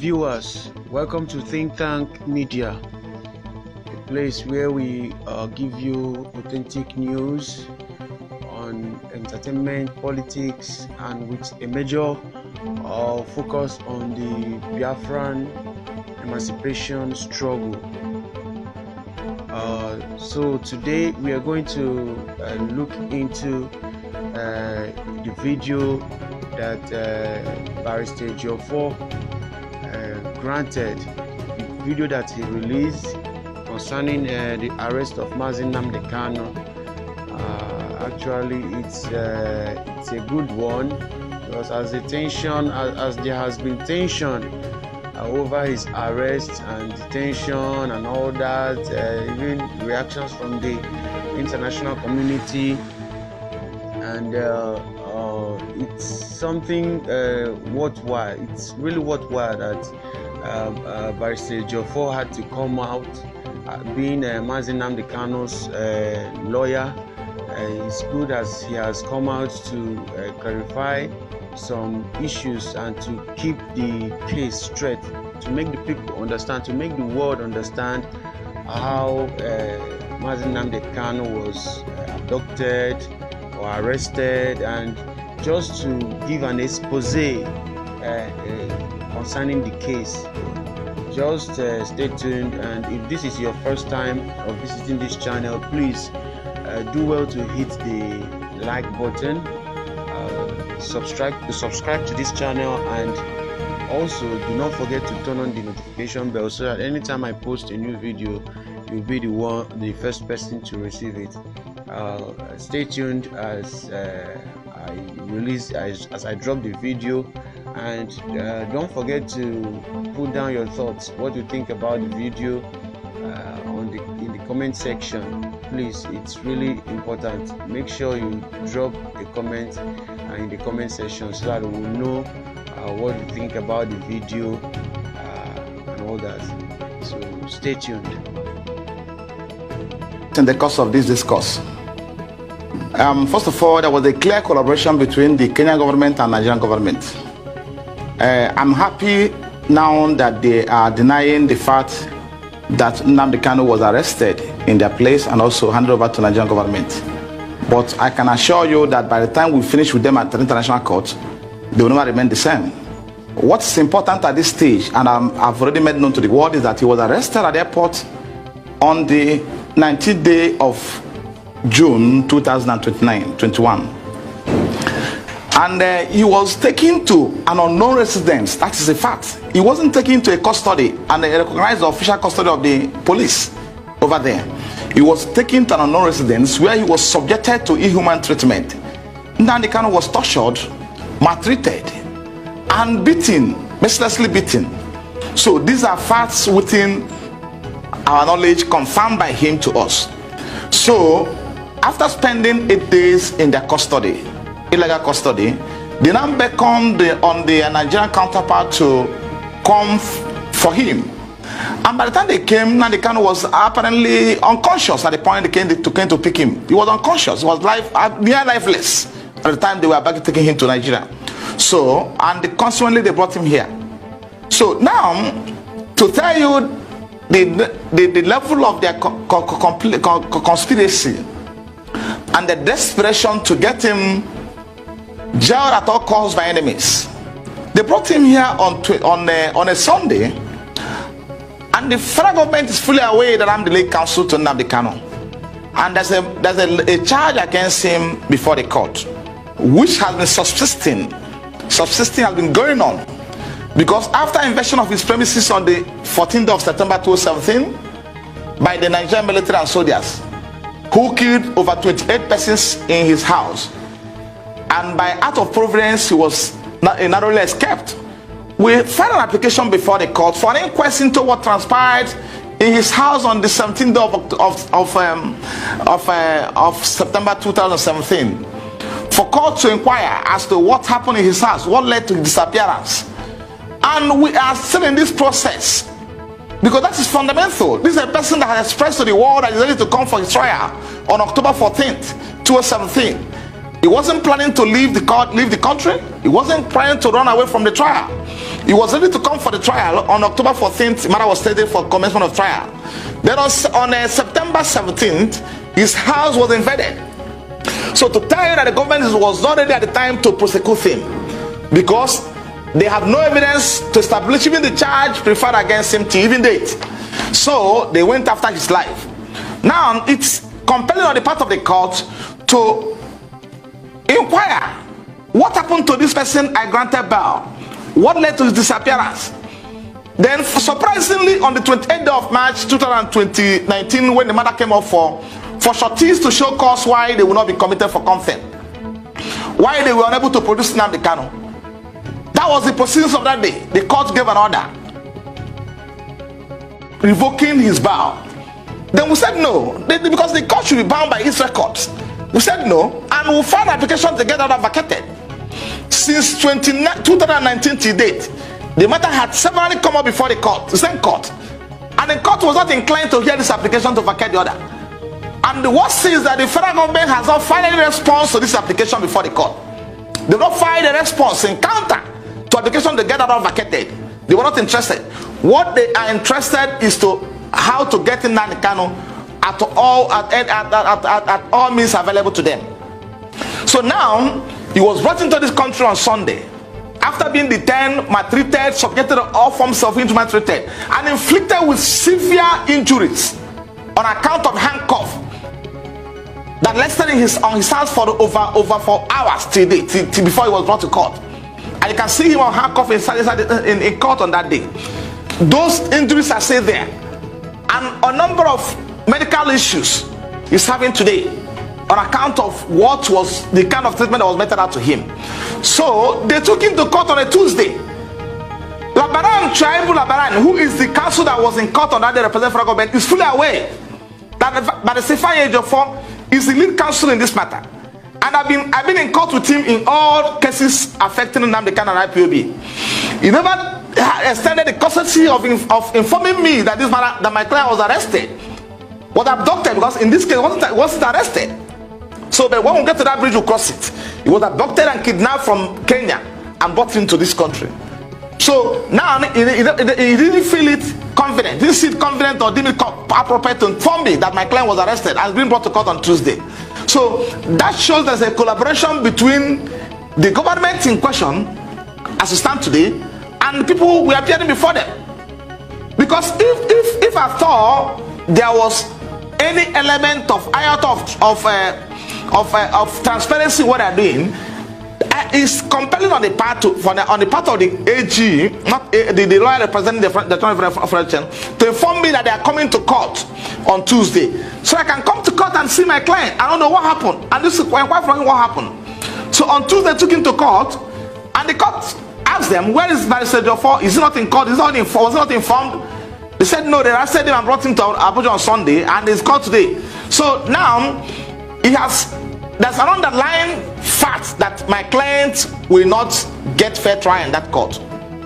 viewers, welcome to Think Tank Media, a place where we give you authentic news on entertainment, politics, and with a major focus on the Biafran emancipation struggle. So today we are going to look into the video that Barrister Ejiofor granted, the video that he released concerning the arrest of Nnamdi Kanu. Actually, it's a good one, because as there has been tension over his arrest and detention and all that, even reactions from the international community, and it's something worthwhile. It's really worthwhile that Barrister Ejiofor had to come out, being Nnamdi Kanu's lawyer. It's good as he has come out to clarify some issues and to keep the case straight, to make the people understand, to make the world understand how Nnamdi Kanu was abducted or arrested, and just to give an expose concerning the case. Just stay tuned, and if this is your first time of visiting this channel, please do well to hit the like button, subscribe to this channel, and also do not forget to turn on the notification bell so that anytime I post a new video, you'll be the first person to receive it. Stay tuned as I drop the video, and don't forget to put down your thoughts, what you think about the video, in the comment section. Please, it's really important. Make sure you drop a comment in the comment section so that we will know what you think about the video and all that. So stay tuned. In the course of this discourse, first of all, there was a clear collaboration between the Kenyan government and Nigerian government. I'm happy now that they are denying the fact that Nnamdi Kanu was arrested in their place and also handed over to Nigerian government. But I can assure you that by the time we finish with them at the international court, they will never remain the same. What's important at this stage, and I've already made known to the world, is that he was arrested at the airport on the 19th day of June 2021. And he was taken to an unknown residence. That is a fact. He wasn't taken to a custody, and they recognized the official custody of the police over there. He was taken to an unknown residence where he was subjected to inhuman treatment. Nnamdi Kanu was tortured, maltreated, and beaten, mercilessly beaten. So these are facts within our knowledge, confirmed by him to us. So after spending 8 days in their custody, illegal custody, they now beckoned on the Nigerian counterpart to come for him. And by the time they came, Nnamdi Kanu was apparently unconscious at the point they came to pick him. He was unconscious. He was near lifeless at the time they were back taking him to Nigeria. So, and consequently they brought him here. So now, to tell you the level of their conspiracy and the desperation to get him jailed at all costs by enemies, they brought him here on a Sunday, and the federal government is fully aware that I'm the lead counsel to Nnamdi Kanu, and there's a charge against him before the court, which has been subsisting has been going on, because after invasion of his premises on the 14th of September 2017 by the Nigerian military and soldiers, who killed over 28 persons in his house, and by act of providence he was narrowly escaped, we filed an application before the court for an inquest into what transpired in his house on the 17th of September 2017, for court to inquire as to what happened in his house, what led to his disappearance. And we are still in this process, because that is fundamental. This is a person that has expressed to the world that is ready to come for his trial on October 14th, 2017. He wasn't planning to leave the country. He wasn't planning to run away from the trial. He was ready to come for the trial on October 14th. Matter was stated for commencement of trial. Then on September 17th, his house was invaded. So to tell you that the government was not ready at the time to prosecute him, because they have no evidence to establish even the charge preferred against him to even date. So they went after his life. Now it's compelling on the part of the court to inquire what happened to this person I granted bail, what led to his disappearance. Then surprisingly, on the 28th of March 2019, when the matter came up for sureties to show cause why they will not be committed for contempt, why they were unable to produce Nnamdi Kanu. That was the proceedings of that day. The court gave an order revoking his bail. Then we said no, because the court should be bound by its records. We said no, and we filed an application to get that vacated. Since 2019 to date, the matter had severally come up before the court, the same court, and the court was not inclined to hear this application to vacate the order. And the worst is that the federal government has not filed any response to this application before the court. They not filed a response in counter to application to get that order vacated. They were not interested. What they are interested is to how to get in Nnamdi Kanu at all means available to them. So now he was brought into this country on Sunday after being detained, maltreated, subjected to all forms of inhuman treatment, and inflicted with severe injuries on account of handcuff that lasted on his hands for over 4 hours till before he was brought to court. And you can see him on handcuff in court on that day. Those injuries are still there, and a number of medical issues he's having today on account of what was the kind of treatment that was meted out to him. So they took him to court on a Tuesday. Labaran Tribal Labaran, who is the counsel that was in court on that day representing federal government, is fully aware that Barrister Ejiofor is the lead counsel in this matter. And I've been in court with him in all cases affecting Nnamdi Kanu and IPOB. He never extended the courtesy of informing me that that my client was arrested, was abducted, because in this case wasn't arrested. So but when we get to that bridge, we'll cross it. He was abducted and kidnapped from Kenya and brought into this country. So now he didn't feel it confident, didn't see it confident or didn't appropriate to inform me that my client was arrested and has been brought to court on Tuesday. So that shows there's a collaboration between the government in question, as we stand today, and the people we are appearing before them. Because if at all there was any element of iota of transparency in what they're doing, is compelling on the part of the AG, not the lawyer representing the Federation, to inform me that they are coming to court on Tuesday, so I can come to court and see my client. I don't know what happened, and this is quite frankly what happened. So on Tuesday, they took him to court, and the court asked them, "Where is Barrister Ejiofor? Is he not in court? Was he not informed?" They said no. They arrested him and brought him to Abuja on Sunday, and he's caught today. So now there's an underlying fact that my client will not get fair trial in that court.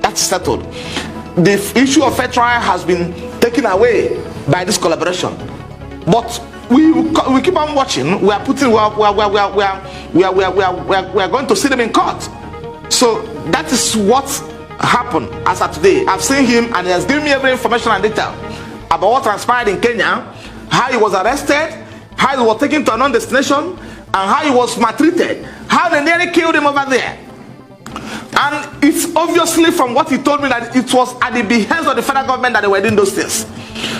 That's settled. The issue of fair trial has been taken away by this collaboration. But we keep on watching. We are going to see them in court. So that is what happened as of today. I've seen him, and he has given me every information and detail about what transpired in Kenya, how he was arrested, how he was taken to a non-destination, and how he was maltreated, how they nearly killed him over there. And it's obviously from what he told me that it was at the behest of the federal government that they were doing those things.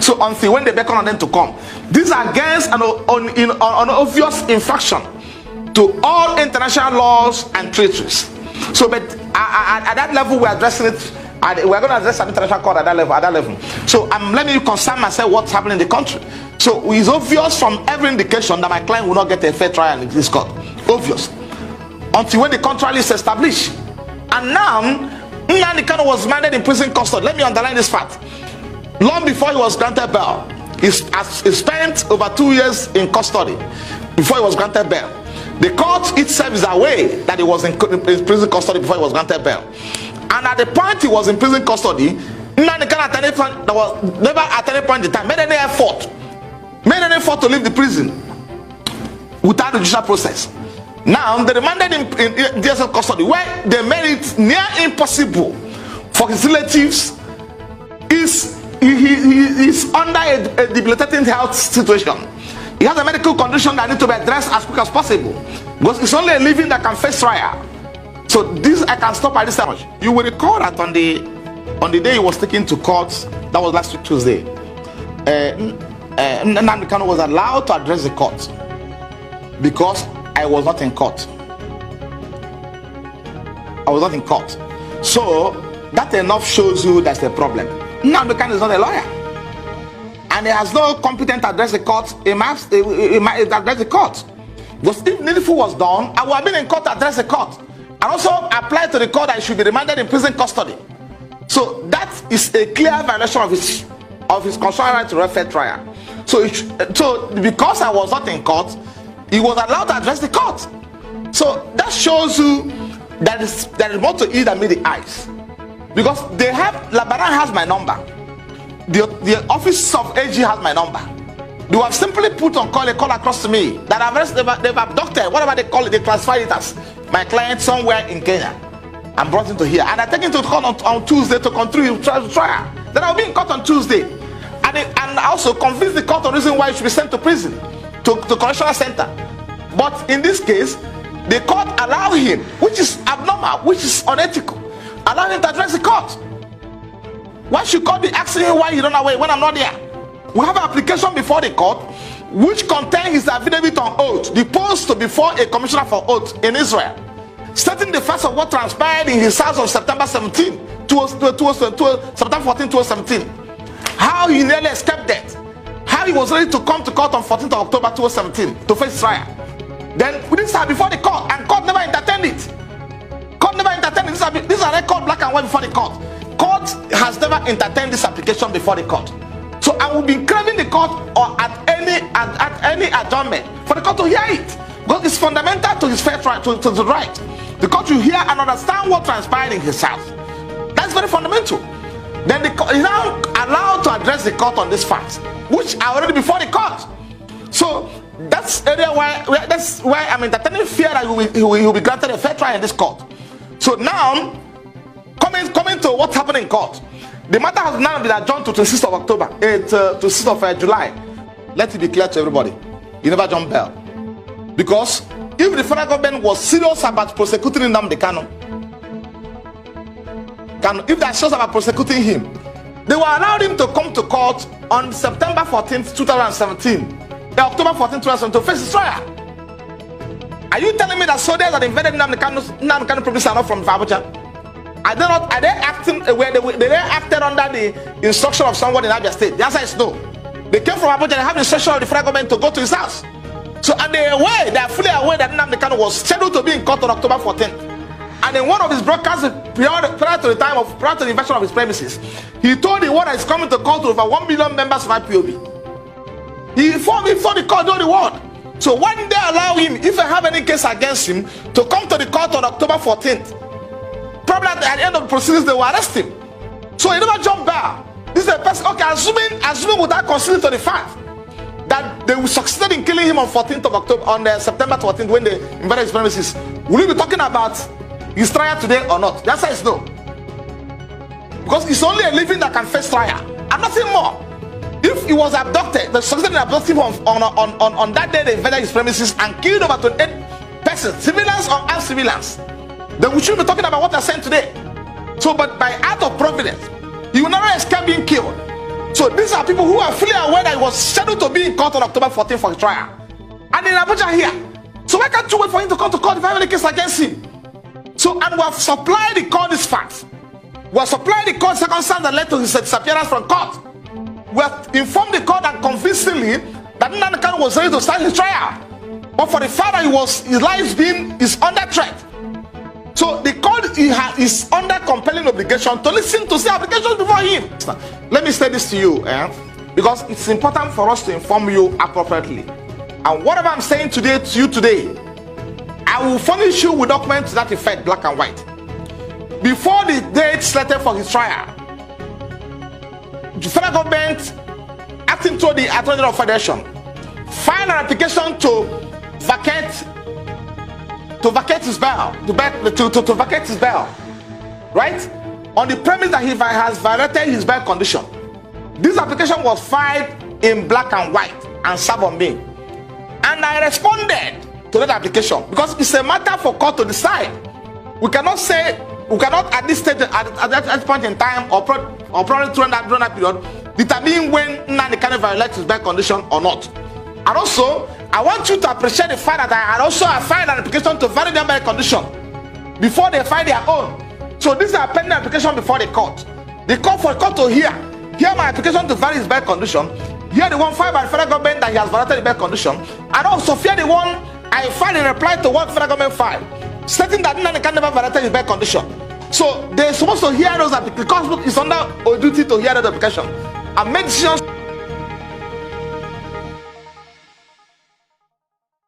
So until when they beckon on them to come, these are against an obvious infraction to all international laws and treaties. So but at that level we're addressing it. We're going to address an international court at that level. So let me concern myself what's happening in the country. So it's obvious from every indication that my client will not get a fair trial in this court. Obvious. Until when the contrary is established. And now, Nnamdi Kanu was manded in prison custody. Let me underline this fact. Long before he was granted bail, he spent over 2 years in custody before he was granted bail. The court itself is aware that he was in prison custody before he was granted bail. And at the point he was in prison custody, Nnamdi Kanu never at any point in time made any effort to leave the prison without the judicial process. Now they remanded him in DSL custody, where they made it near impossible for his relatives is he is under a debilitating health situation. He has a medical condition that needs to be addressed as quick as possible, because it's only a living that can face trial. So this I can stop at this time. You will recall that on the day he was taken to court, that was last week Tuesday, Nnamdi Kanu was allowed to address the court because I was not in court. I was not in court. So that enough shows you that's the problem. Nnamdi Kanu is not a lawyer, and he has no competence to address the court. He must address the court, because if needful was done, I would have been in court to address the court, and also apply to the court that he should be remanded in prison custody. So that is a clear violation of his constitutional right to a fair trial. So because I was not in court, he was allowed to address the court. So that shows you that there is more to it than meet the eyes, because they have Labaran has my number, the office of AG has my number. They have simply put on call a call across to me that they've abducted, whatever they call it, they transfer it as my client somewhere in Kenya and brought him to here, and I take him to court on Tuesday to continue trial. Then I'll be in court on Tuesday, and also convince the court on the reason why he should be sent to prison, to correctional center. But in this case, the court allowed him, which is abnormal, which is unethical, allow him to address the court. Why should court be asking him why he run away when I'm not there? We have an application before the court which contains his affidavit on oath, deposed to before a commissioner for oath in Israel, stating the facts of what transpired in his house on September 14, 2017. How he nearly escaped death. How he was ready to come to court on 14th of October 2017 to face trial. Then this are before the court, and court never entertained it. Court never entertained it. These are record black and white before the court. Court has never entertained this application before the court. So I will be craving the court or at any adjournment for the court to hear it, because it's fundamental to his fair trial, to the right. The court will hear and understand what transpired in his house. That's very fundamental. Then the court is now allowed to address the court on this fact, which are already before the court. So that's area that's why I'm entertaining fear that he will be granted a fair trial in this court. So now, coming to what happened in court, the matter has now been adjourned to 6th of October, to 6th of July. Let it be clear to everybody, he never jumped bail, because if the federal government was serious about prosecuting Nnamdi Kanu, if they're serious about prosecuting him, they will allow him to come to court on September 14th, 2017. October 14, 2017 to face his trial. Are you telling me that soldiers that invaded Nnamdi Kanu province are not from Abuja? Are they acting where they acted under the instruction of someone in Abia State? The answer is no. They came from Abuja. They have the instruction of the federal government to go to his house. So and they are fully aware that Nnamdi Kanu was scheduled to be in court on October 14th. And in one of his broadcasts prior to the invasion of his premises, he told the world that he's coming to court with over 1 million members of IPOB. He informed the court all the world. So when they allow him, if I have any case against him, to come to the court on October 14th, probably at the end of the proceedings they will arrest him. So he never jumped bail. This is a person, okay, assuming without considering to the fact that they will succeed in killing him on 14th of October, on September 14th, when they invaded his premises, will we be talking about his trial today or not? The answer is no. Because it's only a living that can face trial, and nothing more. If he was abducted, the succeeded in abducting him on that day they invaded his premises and killed over 28 persons, civilians or uncivilians, then we should be talking about what they're saying today. So, but by act of providence, he will never escape being killed. So these are people who are fully aware that he was scheduled to be in court on October 14th for his trial, and in Abuja here. So why can't you wait for him to come to court if I have any case against him? So, and we have supplied the court these facts. We have supplied the court circumstance that led to his disappearance from court. We have informed the court that convincingly that Nnamdi Kanu was ready to start his trial, but for the fact that his life is under threat. So the court is under compelling obligation to listen to the applications before him. Let me say this to you, because it's important for us to inform you appropriately. And whatever I'm saying today to you today, I will furnish you with documents to that effect, black and white. Before the date selected for his trial, the federal government, acting through the Attorney General of Federation, filed an application to vacate his bail, to vacate his bail, right? on the premise that he has violated his bail condition. This application was filed in black and white and served on me. And I responded to that application because it's a matter for court to decide. We cannot at this stage, at that point in time, or probably during that period, determine when Nnamdi Kanu violates his bail condition or not. And also, I want you to appreciate the fact that I had also filed an application to validate their bail condition before they file their own. So this is a pending application before the court. The court to hear my application to validate his bail condition, hear the one filed by the federal government that he has violated the bail condition, and also hear the one I filed in reply to what federal government filed, stating that Nnamdi Kanu never violated his bail condition. So they're supposed to hear those applications because it's under our duty to hear that application and make decisions